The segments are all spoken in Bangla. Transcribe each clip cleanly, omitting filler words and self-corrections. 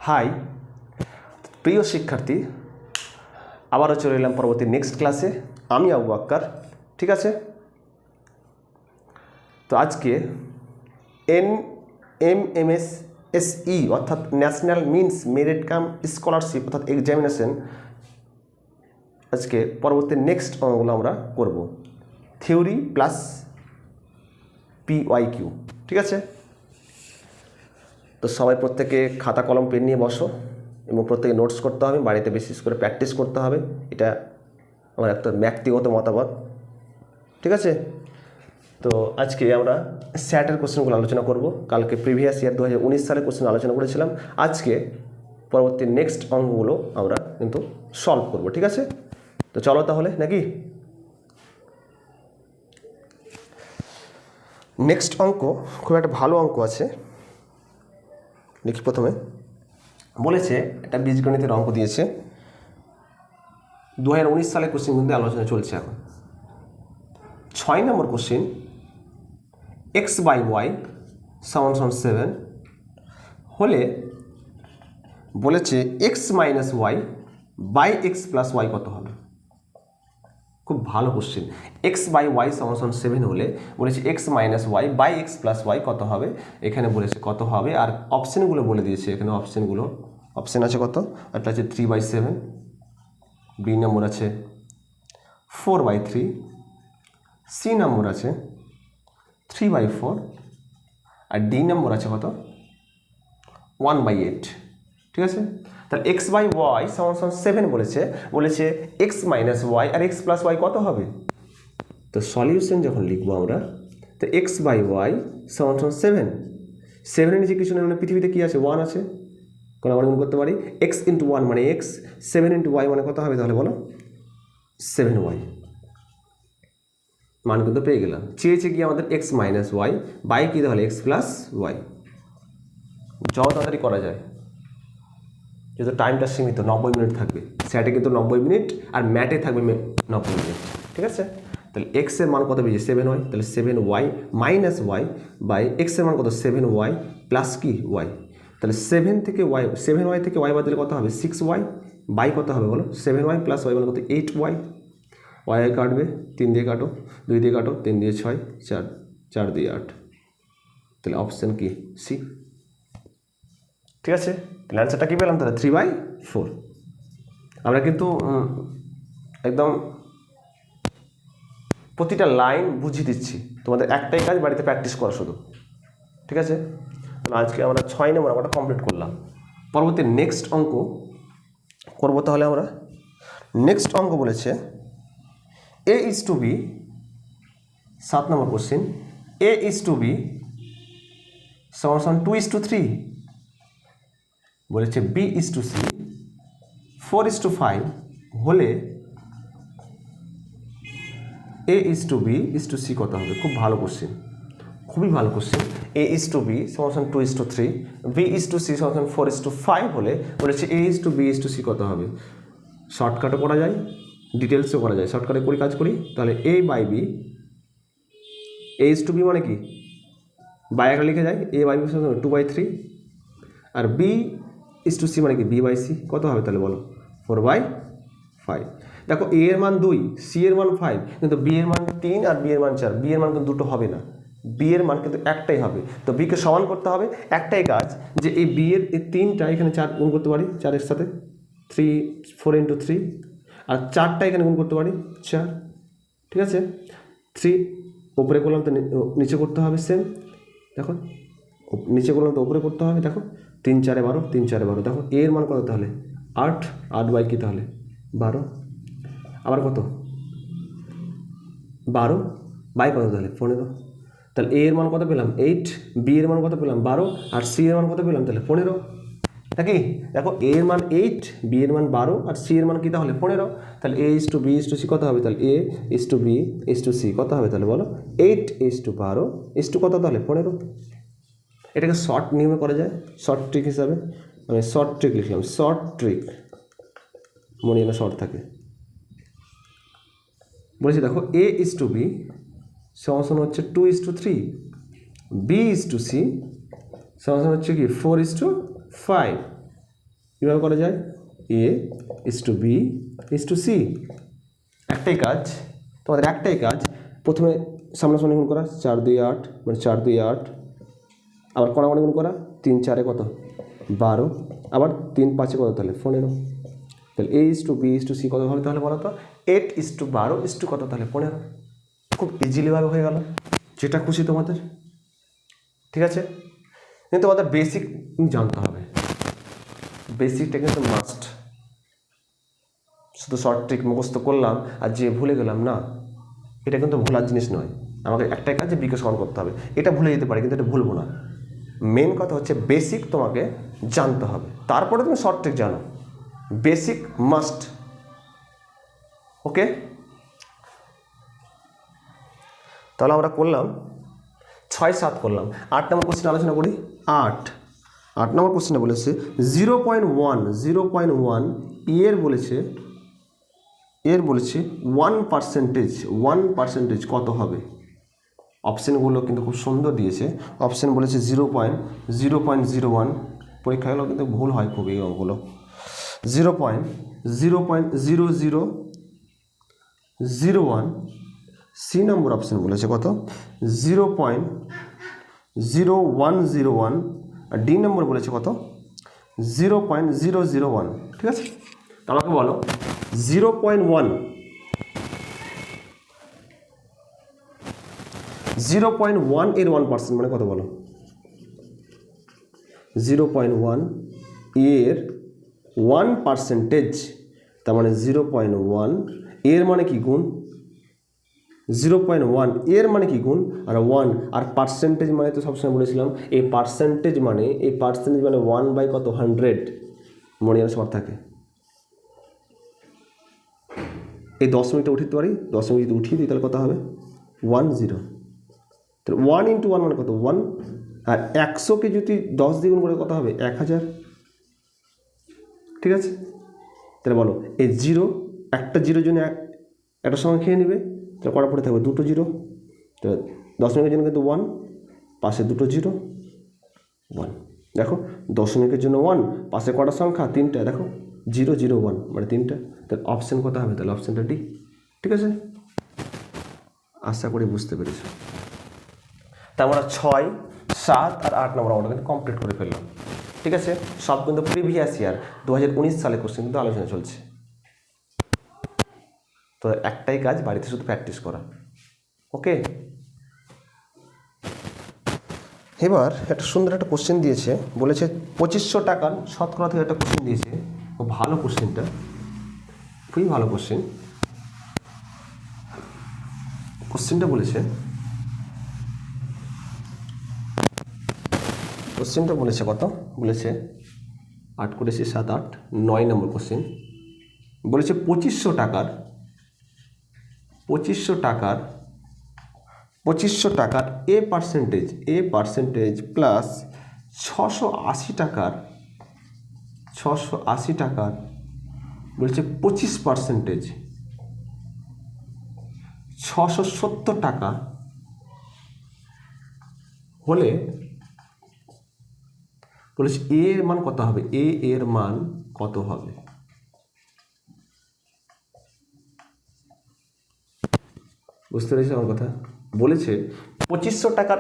হাই প্রিয় শিক্ষার্থী, আবারও চলে এলাম পরবর্তী নেক্সট ক্লাসে। আমি আবু বাক্কার, ঠিক আছে। তো আজকে NMMSSE অর্থাৎ national means merit cum scholarship অর্থাৎ এক্সামিনেশন, আজকে পরবর্তী নেক্সট অঙ্কগুলো আমরা করব, থিওরি প্লাস PYQ, ঠিক আছে। তো সবাই প্রত্যেকে খাতা কলম পেন নিয়ে বসো এবং প্রত্যেকে নোটস করতে হবে, বাড়িতে বিশেষ করে প্র্যাকটিস করতে হবে। এটা আমার একটা ব্যক্তিগত মতামত, ঠিক আছে। তো আজকে আমরা স্যাটের কোশ্চেনগুলো আলোচনা করব। কালকে প্রিভিয়াস ইয়ার 2019 সালের কোশ্চেন আলোচনা করেছিলাম। আজকে পরবর্তী নেক্সট অঙ্কগুলো আমরা কিন্তু সলভ করব, ঠিক আছে। তো চলো তাহলে, নাকি নেক্সট অঙ্ক খুব একটা ভালো অঙ্ক আছে। দেখি প্রথমে বলেছে একটা বীজগণিতের অঙ্ক দিয়েছে, 2019 সালের কোশ্চেন কিন্তু আলোচনা চলছে এখন। 6 নম্বর কোশ্চেন, x/y = 7 হলে বলেছে x - y x + y কত হবে। খুব ভালো কোশ্চেন। x/y = 7 হলে বলেছে x - y x + y কত হবে। এখানে বলেছে কত হবে, আর অপশানগুলো বলে দিয়েছে। এখানে অপশান আছে কত, একটা আছে 3/7, বি নম্বর আছে 4/3, সি নম্বর আছে 3/4, আর ডি নম্বর আছে কত 1/8, ঠিক আছে। তাহলে x/y = 7 বলেছে x - y আর x + y কত হবে। তো সলিউশন যখন লিখবো আমরা, তো x/y = 7, 7 নিচে কিছু না, মানে পৃথিবীতে কি আছে, 1 আছে, কারণ আমরা গুণ করতে পারি x × 1 মানে x, 7 × y মানে কত হবে তাহলে বলো 7y। মান কিন্তু পেয়ে গেলাম। চেয়েছে কি আমাদের x - y বাই কি তাহলে x + y। যত তাড়াতাড়ি করা যায়, যেহেতু টাইমটা সীমিত, 90 মিনিট থাকবে। স্যাটে কিন্তু 90 মিনিট আর ম্যাটে থাকবে 90 মিনিট, ঠিক আছে। তাহলে x এর মান কত পেয়েছি 7y, তাহলে 7y - y বাই x এর মান কত 7y প্লাস কি y। তাহলে 7y থেকে y বাদ দিলে কত হবে 6y বাই কত হবে বলো 7y প্লাস y মানে কত 8y। y কাটবে, 3 দিয়ে কাটো, 2 দিয়ে কাটো, 3 দিয়ে 6, 4 দিয়ে 8, তাহলে অপশান কি সি, ঠিক আছে। তাহলে অ্যান্সারটা কী পেলাম তাহলে 3/4। আমরা কিন্তু একদম প্রতিটা লাইন বুঝিয়ে দিচ্ছি, তোমাদের একটাই কাজ বাড়িতে প্র্যাকটিস করা শুধু, ঠিক আছে। আজকে আমরা 6 নম্বর আমরা কমপ্লিট করলাম। পরবর্তী নেক্সট অঙ্ক করবো। তাহলে আমরা নেক্সট অঙ্ক বলেছে A/B, 7 নম্বর কোশ্চেন, A/B = 2:3 বলেছে B/C 4:5 হলে A/B/C কত হবে। খুব ভালো কোশ্চেন, খুবই ভালো কোশ্চেন। A/B = 2:3, B/C = 4:5 হলে বলেছে A/B/C কত হবে। শর্টকাটও করা যায়, ডিটেলসও করা যায়। শর্টকাটে করি, কাজ করি। তাহলে A/B, A/B মানে কি বাই একটা লিখে যায়, A/B = 2/3, আর B/C মানে কি B/C কত হবে তাহলে বলো 4/5। দেখো A এর মান 2, C এর মান 5, কিন্তু B এর মান 3 আর B এর মান 4। B এর মান কিন্তু দুটো হবে না, B এর মান কিন্তু একটাই হবে। তো B কে সমান করতে হবে, একটাই কাজ, যে এই B এর এই 3টা এখানে 4 গুণ করতে পারি, 4 সাথে 4 × 3, আর 4টা এখানে গুণ করতে পারি 4, ঠিক আছে। 3 উপরে করলাম তো নিচে করতে হবে সেম, দেখো নিচে করলাম তো উপরে করতে হবে। দেখো 3 × 4 = 12, 3 × 4 = 12। দেখো A এর মান কত তাহলে 8 বাই কি তাহলে 12, আবার কত 12 বাই কত তাহলে 15। তাহলে A এর মান কত পেলাম 8, B এর মান কত পেলাম 12, আর C এর মান কত পেলাম তাহলে 15, নাকি। দেখো A এর মান 8, B এর মান 12, আর C এর মান কি তাহলে 15। তাহলে A/B/C কত হবে তাহলে A/B/C কত হবে তাহলে বলো 8:12 কত তাহলে 15। এটাকে শর্ট নিয়মে করা যায়, শর্ট ট্রিক হিসাবে। আমি শর্ট ট্রিক লিখলাম, শর্ট ট্রিক, মনে যেন শর্ট থাকে। বলেছি দেখো A/B = হচ্ছে 2:3, B/C = হচ্ছে কি 4:5, কীভাবে করা যায়? A is to B is to C. একটাই কাজ, তোমাদের একটাই কাজ, প্রথমে সামনাসামনি গুণ করা, 4 2 8 মানে 4 2 8, আবার কোণাকোণি গুণ করা, 3 4 কত 12, আবার 3 5 কত তাহলে 15। তাহলে A is to B is to C কত হবে তাহলে বলো তো? 8 ইস টু 12 ইস টু কত তাহলে 15। খুব ইজিলিভাবে হয়ে গেল, যেটা খুশি তোমাদের। ঠিক আছে, কিন্তু তোমাদের বেসিক জানতে হবে, বেসিকটা কিন্তু মাস্ট। শুধু শর্ট ট্রিক মুখস্থ করলাম আর যে ভুলে গেলাম না, এটা কিন্তু ভোলার জিনিস নয়। আমাকে একটাই কাজে বিকে স্মরণ করতে হবে। এটা ভুলে যেতে পারি কিন্তু এটা ভুলবো না। মেন কথা হচ্ছে বেসিক তোমাকে জানতে হবে, তারপরে তুমি শর্ট ট্রিক জানো। Basic must. ওকে, তাহলে আমরা করলাম 6 7 করলাম। 8 নম্বর কোশ্চেন আলোচনা করি। 8 নম্বর কোশ্চেনে বলেছে 0.1 এর বলেছে 1% কত হবে? অপশানগুলো কিন্তু খুব সুন্দর দিয়েছে। অপশান বলেছে 0.01, পরীক্ষাগুলো কিন্তু ভুল হয় খুব এই অঙ্কগুলো। 0.0001। সি নম্বর অপশান বলেছে কত? 0.0101। আর ডি নম্বর বলেছে কত? 0.001। ঠিক আছে, আমাকে বলো 0.1 এর 1% মানে কত বলো? 0.1 এর 1%, তার মানে 0.1 এর মানে কি গুণ? 0.1 এর মানে কি গুণ? আর 1, আর পার্সেন্টেজ মানে তো সবসময় বলেছিলাম এই পার্সেন্টেজ মানে 1 বাই কত 100 মনে যেন সবার থাকে। এই দশমিকটা উঠিয়ে দিতে পারি, দশমিক যদি উঠিয়ে দিই তাহলে কত হবে? 10। তাহলে 1 × 1 মানে কত? 1। আর 100কে যদি 10 দিয়ে গুণ করে কত হবে? 1000। ঠিক আছে, তাহলে বলো এই জিরো, একটা জিরোর জন্য একটা সময় খেয়ে নেবে, তাহলে কটা পড়ে থাকবে? 2টো জিরো। তো দশমিকের জন্য কিন্তু 1, পাশে 2টো জিরো, 1। দেখো দশমিকের জন্য 1, পাশে কটা সংখ্যা? 3টা। দেখো 0 0 1 মানে 3টা। তাহলে অপশান কত হবে? তাহলে অপশানটা ডি। ঠিক আছে, আশা করি বুঝতে পেরেছো। তা আমরা 6 7 আর 8 নম্বর আমরা কিন্তু কমপ্লিট করে ফেললাম। ঠিক আছে, সব কিন্তু প্রিভিয়াস ইয়ার 2019 সালে কোশ্চেন কিন্তু আলোচনা চলছে। তো একটাই কাজ, বাড়িতে শুধু প্র্যাকটিস করা। ওকে, এবার একটা সুন্দর একটা কোশ্চেন দিয়েছে, বলেছে 2500 টাকার শতকরা থেকে একটা কোশ্চেন দিয়েছে। খুব ভালো কোশ্চেনটা, খুবই ভালো কোশ্চেন। কোশ্চেনটা বলেছে কত? বলেছে 8 করেছে 7 8 9 নম্বর কোশ্চেন বলেছে 2500 টাকার এ পার্সেন্টেজ প্লাস 680 টাকার বলছে 25%, 670 টাকা হলে বলেছে এ এর মান কত হবে? এর মান কত হবে? বুঝতে পেরেছি আমার কথা? বলেছে 2500 টাকার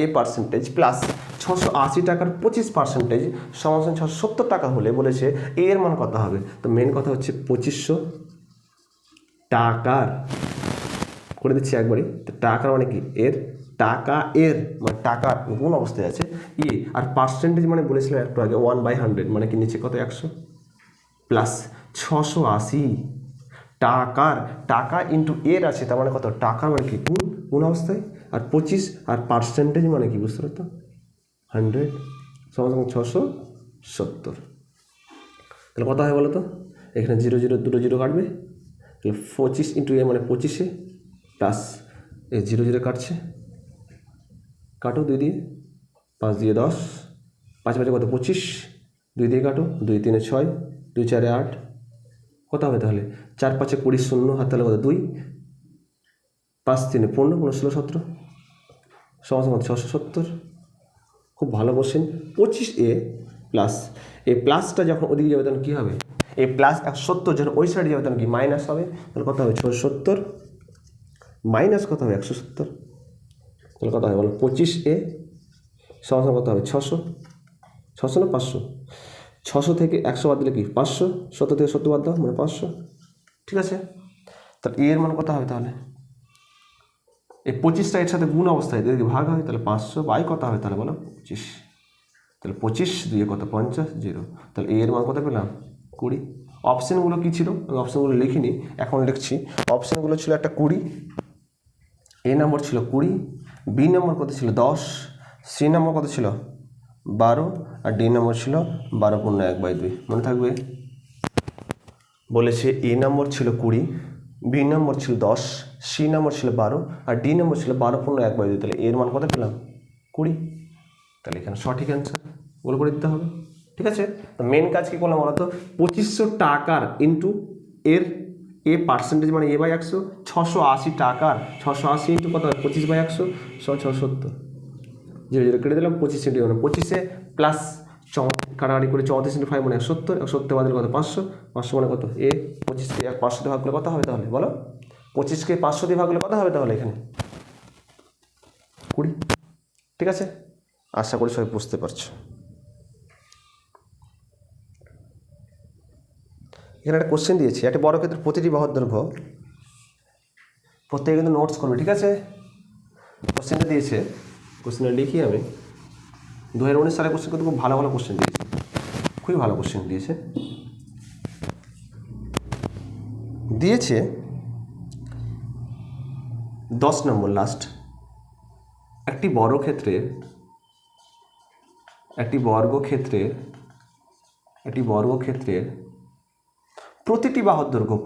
এ পার্সেন্টেজ প্লাস 680 টাকার 25% সমান 670 টাকা হলে বলেছে এর মান কত হবে? তো মেন কথা হচ্ছে 2500 টাকার করে দিচ্ছি একবারই। তো টাকার মানে কি? এর মানে টাকার কোন অবস্থায় আছে আর পার্সেন্টেজ মানে বলেছিলাম একটু আগে 1/100 মানে কি নিচে কত 100 প্লাস 680 টাকা ইন্টু এর আছে, তার মানে কত? টাকা মানে কি? কোন অবস্থায়। আর 25 আর পার্সেন্টেজ মানে কি? বুঝতে পারতো 100 সমান 670। তাহলে কত হয় বলো তো? এখানে 0 0 2 0 কাটবে, তাহলে 25 ইন্টু এ মানে 25 প্লাস এই 0 0 কাটছে, কাটো 2 দিয়ে, 5 দিয়ে 10, 5 5 কত? 25, 2 দিয়ে কাটো, 2 3 6, 2 4 8, কত হবে তাহলে? 4 5 20, 0 হাত তাহলে কত? 2, 5 3 15, 15 16 17 সমান 670। খুব ভালো কোশ্চেন। 25A প্লাস এই প্লাসটা যখন ওদিকে যাবে তখন কী হবে, এই প্লাস 170 যখন ওই সাইডে যাবে তখন কি মাইনাস হবে, তাহলে কত হবে 670 মাইনাস কত হবে 170, তাহলে কত হবে বলো 25A সমান কত হবে 600, 600 না 500, 600 থেকে 100 বাদ দিলে কি 500, 70 থেকে 70 বাদ দাও মানে 500, ঠিক আছে। তাহলে এর মান কত হবে, তাহলে এই 25টা এর সাথে গুণ অবস্থায় যদি ভাগ হয় তাহলে 500 বাই কত হবে তাহলে বলো 25, তাহলে 25 দিয়ে কত 50 0, তাহলে এর মান কত পেলাম 20। অপশানগুলো কী ছিল আমি অপশানগুলো লিখিনি, এখন লিখছি। অপশানগুলো ছিল একটা 20, এ নম্বর ছিল 20, বি নম্বর কত ছিল 10, সি নম্বর কত ছিল 12, আর ডি নম্বর ছিল 12 পূর্ণ 1/2। মনে থাকবে বলেছে এ নম্বর ছিল 20, বি নম্বর ছিল 10, সি নম্বর ছিল 12, আর ডি নম্বর ছিল 12 পূর্ণ 1/2। তাহলে এর মান কত পেলাম 20। তাহলে এখানে সঠিক অ্যান্সার গোল করে দিতে হবে, ঠিক আছে। তো মেন কাজ কী করলাম বলতো, 2500 টাকার ইন্টু এর এ পার্সেন্টেজ মানে এ বাই 100, 680 টাকার 680 ইন্টু কত হয় 25/100 670, 0 কেটে দিলাম 25 ইন্টু মানে 25-এ প্লাস কাটাকাটি করে 34 ইন্টু 5 মানে 70, 70 বাদলে কত 500, 500 মানে কত এ 25কে 500 দিয়ে ভাগ করলে কত হবে তাহলে বলো, 25কে 500 দিয়ে ভাগ করলে কত হবে তাহলে এখানে 20, ঠিক আছে। আশা করি সবাই বুঝতে পারছো। এখানে একটা কোশ্চেন দিয়েছি, একটা বর্গক্ষেত্রের প্রতিটি বাহুর দৈর্ঘ্য, প্রত্যেকে কিন্তু নোটস করবে, ঠিক আছে। কোশ্চেনটা দিয়েছে, কোশ্চেনটা লিখি আমি। 2019 সালের কোশ্চেন কিন্তু খুব ভালো ভালো কোশ্চেন দিয়েছে, খুবই ভালো কোশ্চেন দিয়েছে। 10 নম্বর লাস্ট, একটি বর্গক্ষেত্রের প্রতিটি বাহুর দৈর্ঘ্য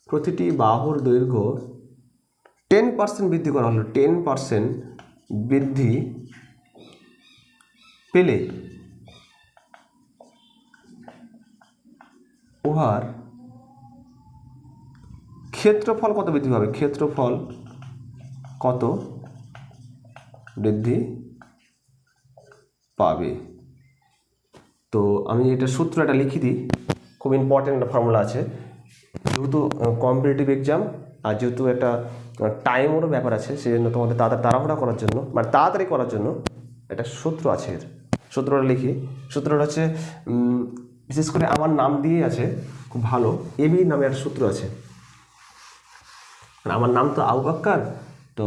প্রতিটি বাহুর দৈর্ঘ্য 10% বৃদ্ধি করা হলো, 10% বৃদ্ধি পেলে উহার ক্ষেত্রফল কত বৃদ্ধি পাবে, ক্ষেত্রফল কত বৃদ্ধি পাবে। তো আমি এটা সূত্রটা লিখে দিই, খুব ইম্পর্টেন্ট একটা ফর্মুলা আছে, যেহেতু কম্পিটিটিভ এক্সাম আর যেহেতু একটা টাইমেরও ব্যাপার আছে, সেই জন্য তোমাদের তাড়াহুড়া করার জন্য মানে তাড়াতাড়ি করার জন্য একটা সূত্র আছে। এর সূত্রটা লিখি, সূত্রটা হচ্ছে বিশেষ করে আমার নাম দিয়ে আছে, খুব ভালো এবি নামে একটা সূত্র আছে। আমার নাম তো আবু বাক্কার, তো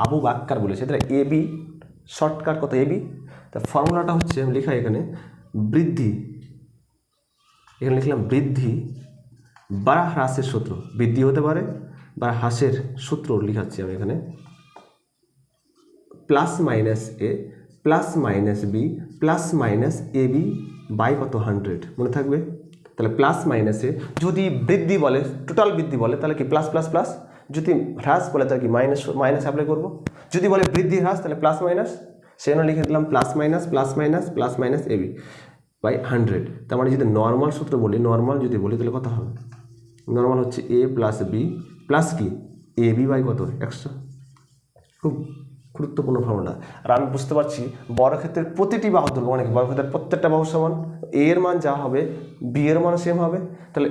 আবু বাক্কার বলেছে, তাহলে এবি শর্টকাট কত এবি। তা ফর্মুলাটা হচ্ছে আমি লেখা এখানে বৃদ্ধি, এখানে লিখলাম বৃদ্ধি বা হ্রাসের সূত্র, বৃদ্ধি হতে পারে বা হ্রাসের সূত্র লিখাচ্ছি আমি এখানে, plus minus A plus minus B plus minus A B by কত 100, মনে থাকবে। তাহলে প্লাস মাইনাসে যদি বৃদ্ধি বলে, টোটাল বৃদ্ধি বলে তাহলে কি প্লাস প্লাস প্লাস, যদি হ্রাস বলে তাহলে কি মাইনাস মাইনাস অ্যাপ্লাই করবো, যদি বলে বৃদ্ধি হ্রাস তাহলে প্লাস মাইনাস, সেজন্য লিখে দিলাম plus minus plus minus plus minus AB by 100। তার মানে যদি নর্মাল সূত্র বলি, নর্মাল যদি বলি তাহলে কত হবে, নর্মাল হচ্ছে এ প্লাস বি প্লাস কি এ বি বাই কত 100। খুব গুরুত্বপূর্ণ ফর্মুলা। আর আমি বুঝতে পারছি বর্গক্ষেত্রের প্রতিটি বাহুর দৈর্ঘ্য মানে বর্গক্ষেত্রের প্রত্যেকটা বাহু সমান, এ এর মান যা হবে বি এর মান সেম হবে। তাহলে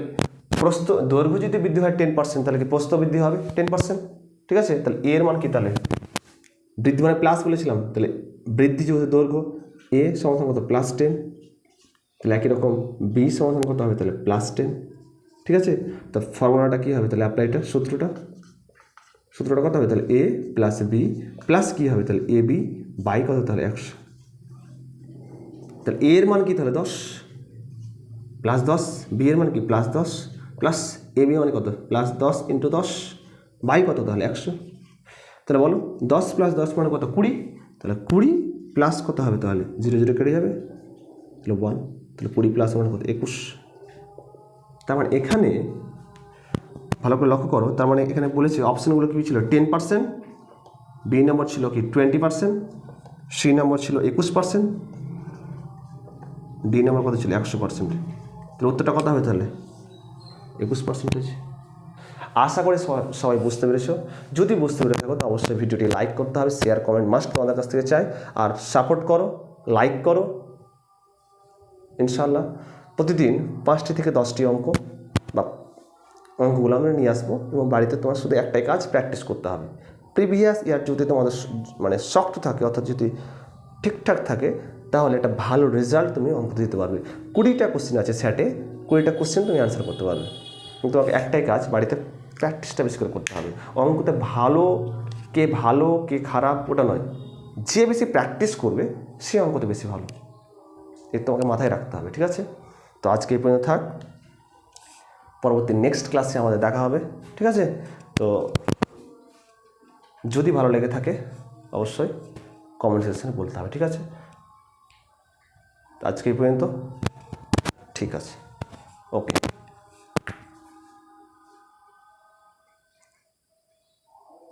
প্রস্থ দৈর্ঘ্য যদি বৃদ্ধি হয় 10% তাহলে কি প্রস্থ বৃদ্ধি হবে 10%, ঠিক আছে। তাহলে এ এর মান কি, তাহলে বৃদ্ধি মানে প্লাস বলেছিলাম, তাহলে বৃদ্ধি যেহেতু দৈর্ঘ্য এ সমান কত +10, তাহলে একই রকম বি সমান কত হবে তাহলে +10, ঠিক আছে। তো ফর্মুলাটা কী হবে তাহলে অ্যাপ্লাইটা সূত্রটা কত হবে তাহলে এ প্লাস বি প্লাস কী হবে তাহলে এ বি বাই কত তাহলে 100। তাহলে এ এর মান কি তাহলে 10 প্লাস 10, বি এর মান কি +10 প্লাস এ বি মানে কত +10 ইন্টু 10 বাই কত তাহলে 100। তাহলে বলো 10 + 10 মানে কত 20, তাহলে 20 প্লাস কত হবে তাহলে 0 0 কেটে যাবে, তাহলে 1, তাহলে 20 প্লাস মানে কত 21। তার মানে এখানে ভালো করে লক্ষ্য করো, তার মানে এখানে বলেছে অপশানগুলো কী ছিল 10%, বি নম্বর ছিল কি 20%, সি নম্বর ছিল 21%, ডি নম্বর কত ছিল 100%। তাহলে উত্তরটা কত হবে তাহলে 21%। আশা করি সবাই বুঝতে পেরেছো। যদি বুঝতে পেরে থাকো তো অবশ্যই ভিডিওটি লাইক করতে হবে, শেয়ার কমেন্ট মাস্ট তোমাদের কাছ থেকে চাই। আর সাপোর্ট করো, লাইক করো। ইনশাআল্লাহ প্রতিদিন 5টি থেকে 10টি অঙ্ক বা অঙ্কগুলো আমরা নিয়ে আসবো এবং বাড়িতে তোমার শুধু একটাই কাজ, প্র্যাকটিস করতে হবে। প্রিভিয়াস ইয়ার যদি তোমাদের মানে শক্ত থাকে, অর্থাৎ যদি ঠিকঠাক থাকে, তাহলে একটা ভালো রেজাল্ট তুমি অঙ্ক দিতে পারবে। 20টা কোশ্চেন আছে স্যাটে, 20টা কোশ্চেন তুমি অ্যান্সার করতে পারবে। কিন্তু তোমাকে একটাই কাজ, বাড়িতে প্র্যাকটিসটা বেশি করে করতে হবে। অঙ্কতে ভালো কে খারাপ ওটা নয়, যে বেশি প্র্যাকটিস করবে সে অঙ্কতে বেশি ভালো, এটা তোমাকে মাথায় রাখতে হবে। ঠিক আছে, তো আজকে এই পর্যন্ত থাক, পরবর্তী নেক্সট ক্লাসে আমাদের দেখা হবে। ঠিক আছে, তো যদি ভালো লেগে থাকে অবশ্যই কমেন্ট সেকশনে বলতে হবে। ঠিক আছে, আজকে এই পর্যন্ত, ঠিক আছে, ওকে।